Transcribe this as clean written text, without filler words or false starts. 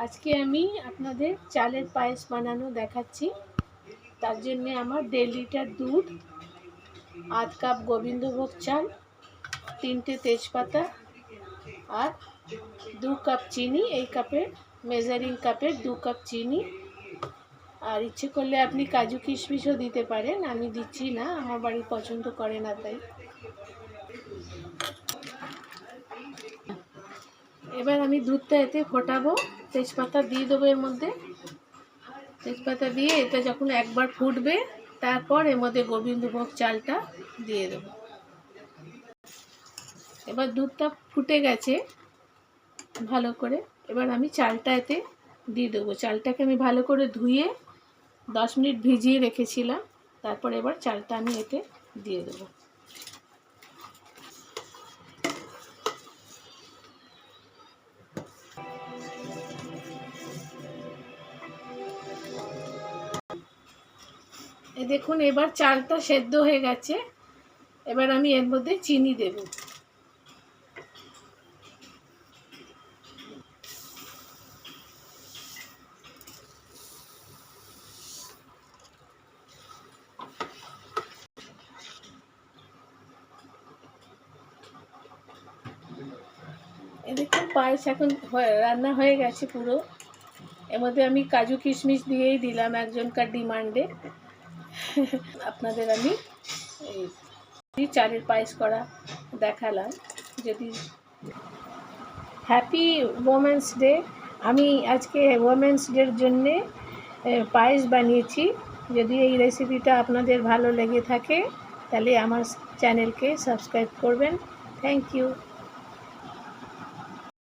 আজকে আমি আপনাদের চালের পায়েস বানানো দেখাচ্ছি। তার জন্যে আমার 1.5 লিটার দুধ, আধ কাপ গোবিন্দভোগ চাল, 3টে তেজপাতা আর 2 কাপ চিনি। এই কাপের মেজারিং কাপের 2 কাপ চিনি। আর ইচ্ছে করলে আপনি কাজু কিশমিশও দিতে পারেন, আমি দিচ্ছি না, আমার বাড়ি পছন্দ করে না তাই। এবার আমি দুধটা এতে ফোটাবো, তেজপাতা দিয়ে দেবো এর মধ্যে। তেজপাতা দিয়ে এটা যখন একবার ফুটবে তারপর এর মধ্যে গোবিন্দভোগ চালটা দিয়ে দেবো। এবার দুধটা ফুটে গেছে ভালো করে, এবার আমি চালটা এতে দিয়ে দেবো। চালটাকে আমি ভালো করে ধুয়ে 10 মিনিট ভিজিয়ে রেখেছিলাম, তারপর এবার চালটা আমি এতে দিয়ে দেবো। এই দেখুন এবার চালটা সেদ্ধ হয়ে গেছে। এবার আমি এর মধ্যে চিনি দেব। এই দেখুন পায়েস এখন রান্না হয়ে গেছে পুরো। এর মধ্যে আমি কাজু কিশমিশ দিয়েই দিলাম একজনকার ডিমান্ডে। আপনাদের আমি এই চালের পায়েস করা দেখালাম। যদি হ্যাপি ওমেন্স ডে, আমি আজকে ওমেন্স ডের জন্যে পায়েস বানিয়েছি। যদি এই রেসিপিটা আপনাদের ভালো লেগে থাকে তাহলে আমার চ্যানেলকে সাবস্ক্রাইব করবেন। Thank you.